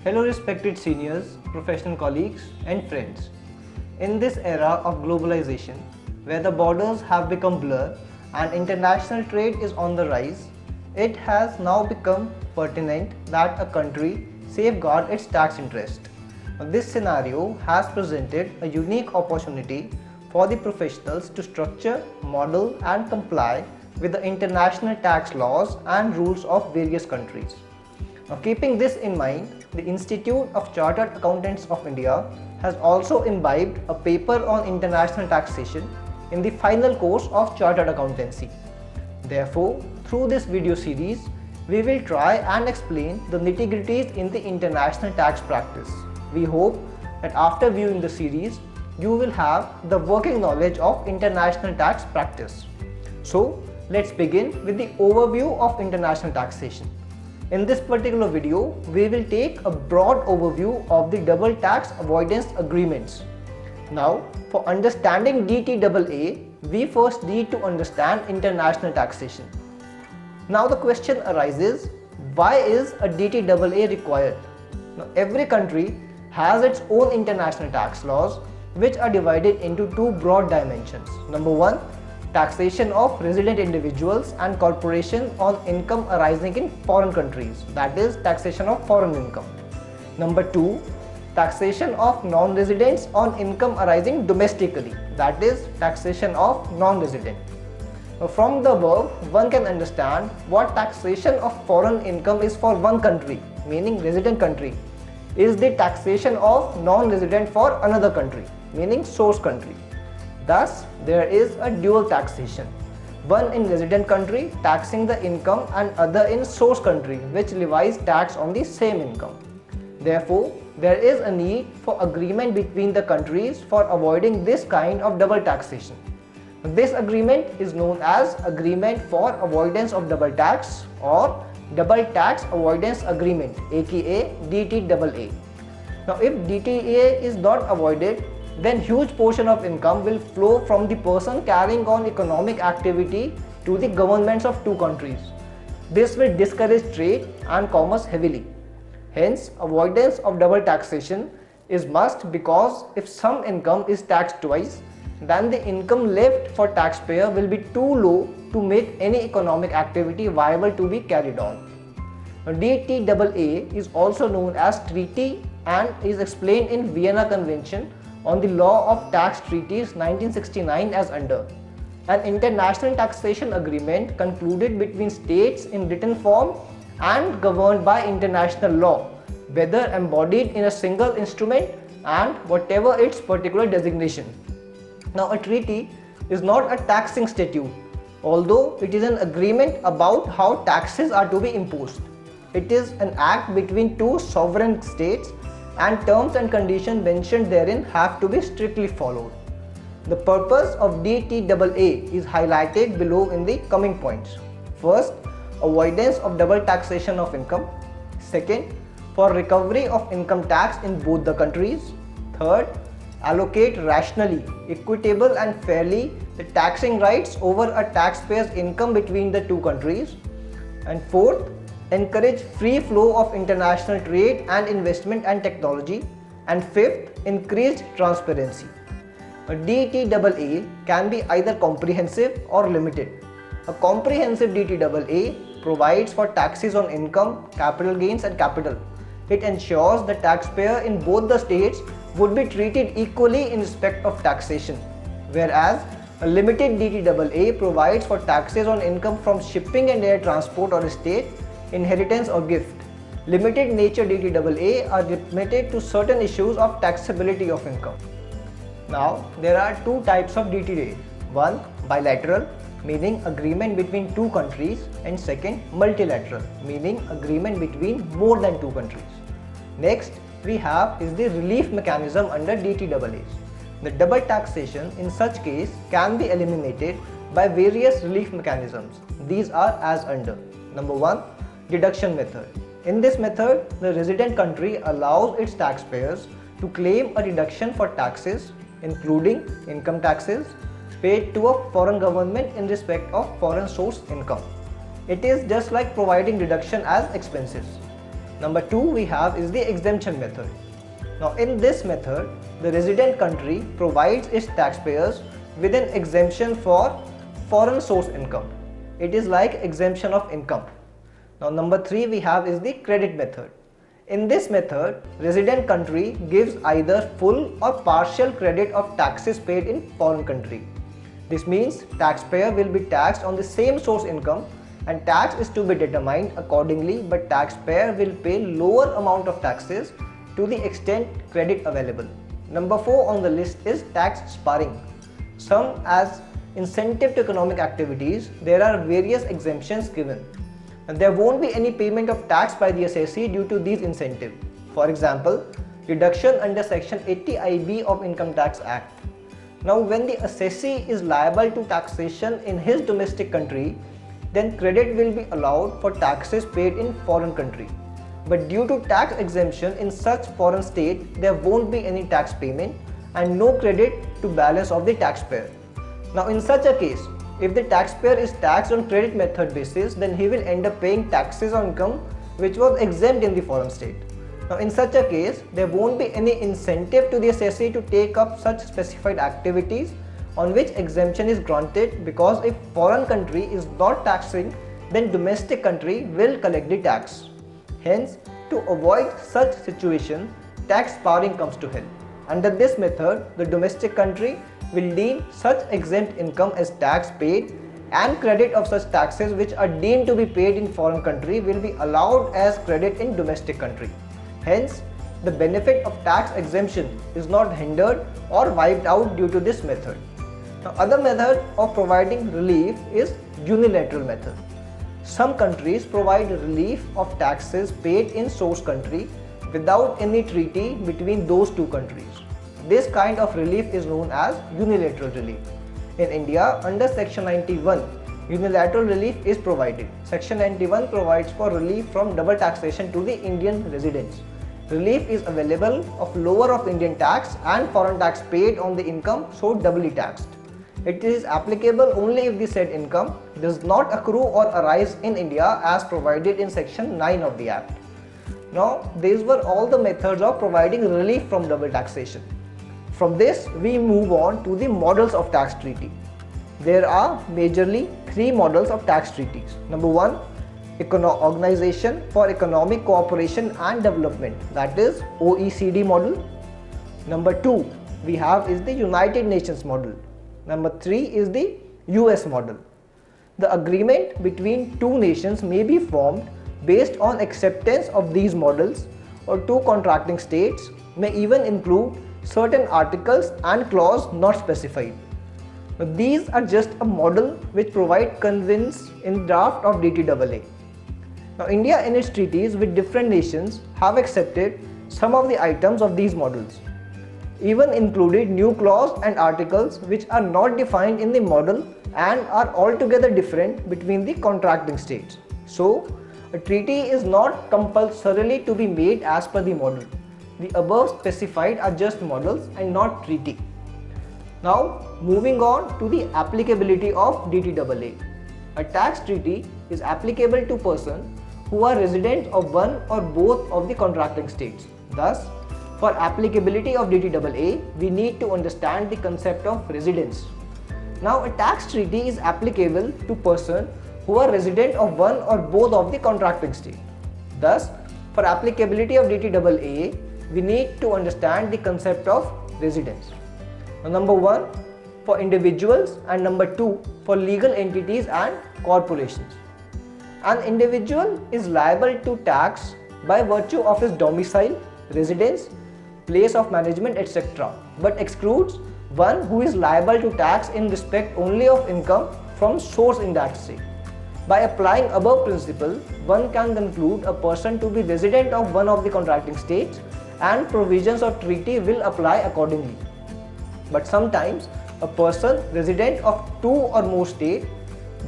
Hello respected seniors, professional colleagues and friends. In this era of globalization, where the borders have become blur and international trade is on the rise, it has now become pertinent that a country safeguard its tax interest. This scenario has presented a unique opportunity for the professionals to structure, model and comply with the international tax laws and rules of various countries. Now, keeping this in mind, the Institute of Chartered Accountants of India has also imbibed a paper on international taxation in the final course of Chartered Accountancy. Therefore, through this video series, we will try and explain the nitty-gritties in the international tax practice. We hope that after viewing the series, you will have the working knowledge of international tax practice. So, let's begin with the overview of international taxation. In this particular video, we will take a broad overview of the double tax avoidance agreements. Now, for understanding DTAA, we first need to understand international taxation. Now the question arises, why is a DTAA required? Now, every country has its own international tax laws which are divided into two broad dimensions. Number one, taxation of resident individuals and corporations on income arising in foreign countries, that is taxation of foreign income. Number two, taxation of non-residents on income arising domestically, that is taxation of non-resident. From the above, one can understand what taxation of foreign income is for one country, meaning resident country, is the taxation of non-resident for another country, meaning source country. Thus, there is a dual taxation, one in resident country taxing the income and other in source country which levies tax on the same income. Therefore, there is a need for agreement between the countries for avoiding this kind of double taxation. This agreement is known as Agreement for Avoidance of Double Tax or Double Tax Avoidance Agreement, aka DTAA. Now, if DTAA is not avoided, then huge portion of income will flow from the person carrying on economic activity to the governments of two countries. This will discourage trade and commerce heavily. Hence, avoidance of double taxation is must, because if some income is taxed twice, then the income left for taxpayer will be too low to make any economic activity viable to be carried on. Now, DTAA is also known as treaty and is explained in Vienna Convention on the Law of Tax Treaties 1969 as under: an international taxation agreement concluded between states in written form and governed by international law, whether embodied in a single instrument and whatever its particular designation. Now, a treaty is not a taxing statute, although it is an agreement about how taxes are to be imposed. It is an act between two sovereign states, and terms and conditions mentioned therein have to be strictly followed. The purpose of DTAA is highlighted below in the coming points. First, avoidance of double taxation of income. Second, for recovery of income tax in both the countries. Third, allocate rationally, equitable and fairly the taxing rights over a taxpayer's income between the two countries. And fourth, encourage free flow of international trade and investment and technology. And fifth, increased transparency. A DTAA can be either comprehensive or limited. A comprehensive DTAA provides for taxes on income, capital gains and capital. It ensures the taxpayer in both the states would be treated equally in respect of taxation, whereas a limited DTAA provides for taxes on income from shipping and air transport or estate, inheritance or gift. Limited nature DTAA are limited to certain issues of taxability of income. Now, there are two types of DTAA. One, bilateral, meaning agreement between two countries, and second, multilateral, meaning agreement between more than two countries. Next, we have is the relief mechanism under DTAAs. The double taxation in such case can be eliminated by various relief mechanisms. These are as under. Number one, deduction method. In this method, the resident country allows its taxpayers to claim a deduction for taxes, including income taxes, paid to a foreign government in respect of foreign source income. It is just like providing deduction as expenses. Number 2 we have is the exemption method. Now in this method, the resident country provides its taxpayers with an exemption for foreign source income. It is like exemption of income. Now number 3 we have is the credit method. In this method, resident country gives either full or partial credit of taxes paid in foreign country. This means taxpayer will be taxed on the same source income and tax is to be determined accordingly, but taxpayer will pay lower amount of taxes to the extent credit available. Number 4 on the list is tax sparring. Some as incentive to economic activities, there are various exemptions given. And there won't be any payment of tax by the assessee due to these incentives. For example, deduction under section 80IB of Income Tax Act. Now when the assessee is liable to taxation in his domestic country, then credit will be allowed for taxes paid in foreign country. But due to tax exemption in such foreign state, there won't be any tax payment and no credit to balance of the taxpayer. Now in such a case, if the taxpayer is taxed on credit method basis, then he will end up paying taxes on income which was exempt in the foreign state. Now in such a case, there won't be any incentive to the assessee to take up such specified activities on which exemption is granted, because if foreign country is not taxing, then domestic country will collect the tax. Hence, to avoid such situation, tax sparring comes to help. Under this method, the domestic country will deem such exempt income as tax paid, and credit of such taxes which are deemed to be paid in foreign country will be allowed as credit in domestic country. Hence, the benefit of tax exemption is not hindered or wiped out due to this method. Now, other method of providing relief is unilateral method. Some countries provide relief of taxes paid in source country without any treaty between those two countries. This kind of relief is known as unilateral relief. In India, under Section 91, unilateral relief is provided. Section 91 provides for relief from double taxation to the Indian residents. Relief is available of lower of Indian tax and foreign tax paid on the income, so doubly taxed. It is applicable only if the said income does not accrue or arise in India as provided in Section 9 of the Act. Now, these were all the methods of providing relief from double taxation. From this, we move on to the models of tax treaty. There are majorly 3 models of tax treaties. Number 1, Organization for Economic Cooperation and Development, that is OECD model. Number 2 we have is the United Nations model. Number 3 is the US model. The agreement between two nations may be formed based on acceptance of these models, or two contracting states may even include certain articles and clause not specified. Now, these are just a model which provide convince in draft of DTAA. Now, India in its treaties with different nations have accepted some of the items of these models, even included new clause and articles which are not defined in the model and are altogether different between the contracting states. So, a treaty is not compulsorily to be made as per the model. The above specified are just models and not treaty. Now, moving on to the applicability of DTAA. A tax treaty is applicable to persons who are residents of one or both of the contracting states. Thus, for applicability of DTAA, we need to understand the concept of residence. Now, a tax treaty is applicable to persons who are resident of one or both of the contracting state. Thus, for applicability of DTAA, we need to understand the concept of residence. Now, number 1 for individuals and number 2 for legal entities and corporations. An individual is liable to tax by virtue of his domicile, residence, place of management, etc., but excludes one who is liable to tax in respect only of income from source in that state. By applying above principle, one can conclude a person to be resident of one of the contracting states and provisions of treaty will apply accordingly. But sometimes a person resident of 2 or more states,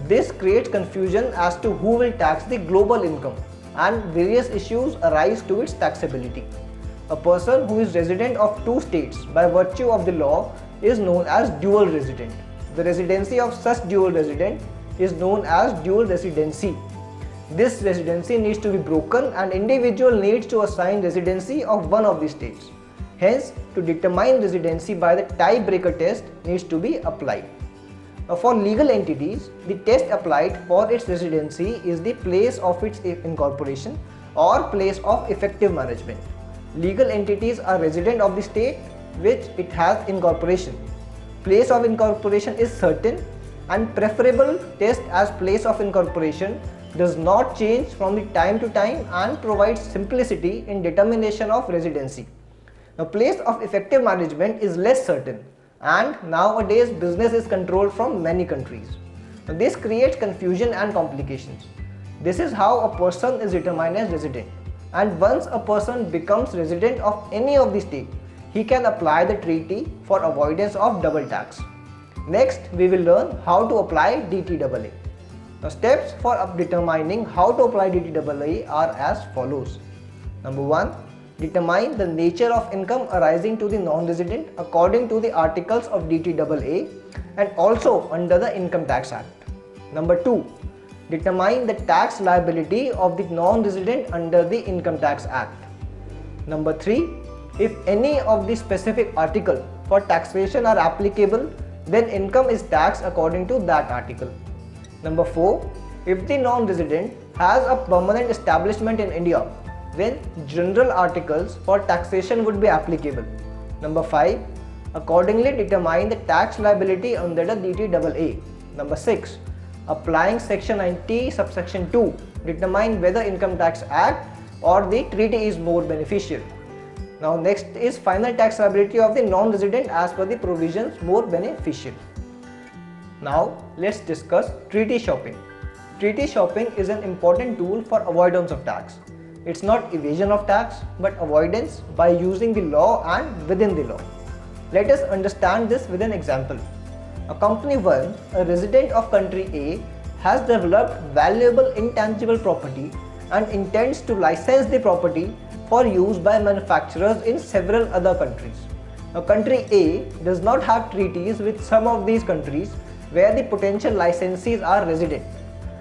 this creates confusion as to who will tax the global income and various issues arise to its taxability. A person who is resident of 2 states by virtue of the law is known as dual resident. The residency of such dual resident is known as dual residency. This residency needs to be broken and individual needs to assign residency of one of the states. Hence, to determine residency by the tiebreaker test needs to be applied. Now, for legal entities, the test applied for its residency is the place of its incorporation or place of effective management. Legal entities are resident of the state which it has incorporation. Place of incorporation is certain and preferable test as place of incorporation does not change from the time to time and provides simplicity in determination of residency. Now, place of effective management is less certain and nowadays business is controlled from many countries. Now, this creates confusion and complications. This is how a person is determined as resident, and once a person becomes resident of any of the state, he can apply the treaty for avoidance of double tax. Next, we will learn how to apply DTAA. Now, steps for determining how to apply DTAA are as follows. Number 1. Determine the nature of income arising to the non-resident according to the articles of DTAA and also under the Income Tax Act. Number 2. Determine the tax liability of the non-resident under the Income Tax Act. Number 3. If any of the specific articles for taxation are applicable, then income is taxed according to that article. Number 4. If the non-resident has a permanent establishment in India, then general articles for taxation would be applicable. Number 5. Accordingly determine the tax liability under the DTAA. Number 6. Applying section 90 subsection 2, determine whether Income Tax Act or the treaty is more beneficial. Now, next is final tax liability of the non-resident as per the provisions more beneficial. Now, let's discuss treaty shopping. Treaty shopping is an important tool for avoidance of tax. It's not evasion of tax but avoidance by using the law and within the law. Let us understand this with an example. A company 1, a resident of country A, has developed valuable intangible property and intends to license the property for use by manufacturers in several other countries. Now, country A does not have treaties with some of these countries where the potential licensees are resident,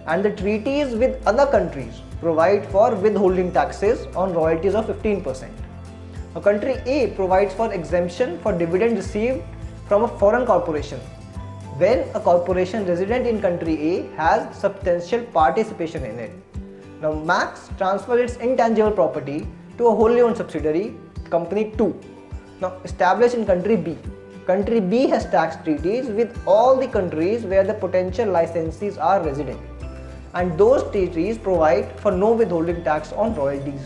and the treaties with other countries provide for withholding taxes on royalties of 15%. Now, country A provides for exemption for dividend received from a foreign corporation when a corporation resident in country A has substantial participation in it. Now, Max transfers its intangible property to a wholly owned subsidiary, company 2, now established in country B. Country B has tax treaties with all the countries where the potential licensees are resident, and those treaties provide for no withholding tax on royalties.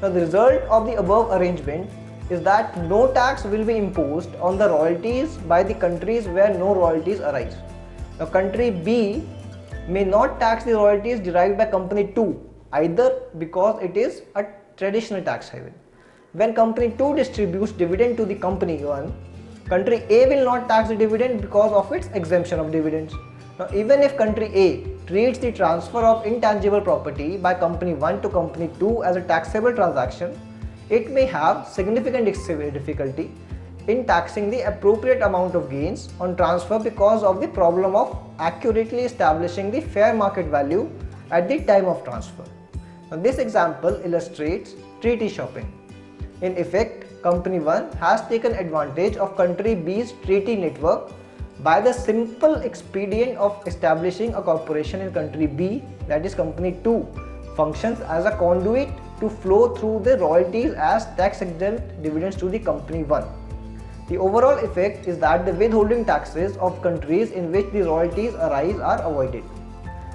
Now, the result of the above arrangement is that no tax will be imposed on the royalties by the countries where no royalties arise. Now, country B may not tax the royalties derived by company 2 either because it is a traditional tax haven. When company 2 distributes dividend to the company 1, country A will not tax the dividend because of its exemption of dividends. Now, even if country A treats the transfer of intangible property by company 1 to company 2 as a taxable transaction, it may have significant difficulty in taxing the appropriate amount of gains on transfer because of the problem of accurately establishing the fair market value at the time of transfer. Now, this example illustrates treaty shopping. In effect, company 1 has taken advantage of country B's treaty network by the simple expedient of establishing a corporation in country B, that is company 2, functions as a conduit to flow through the royalties as tax-exempt dividends to the company 1. The overall effect is that the withholding taxes of countries in which the royalties arise are avoided.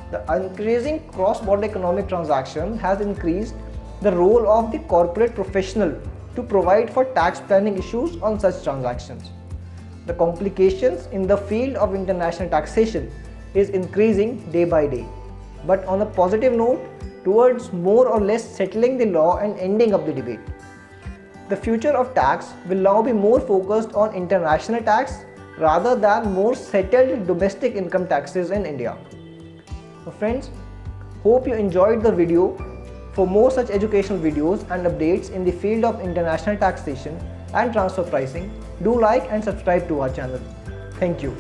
The increasing cross-border economic transaction has increased the role of the corporate professional to provide for tax planning issues on such transactions. The complications in the field of international taxation is increasing day by day, but on a positive note towards more or less settling the law and ending up the debate. The future of tax will now be more focused on international tax rather than more settled domestic income taxes in India. So friends, hope you enjoyed the video. For more such educational videos and updates in the field of international taxation and transfer pricing, do like and subscribe to our channel. Thank you.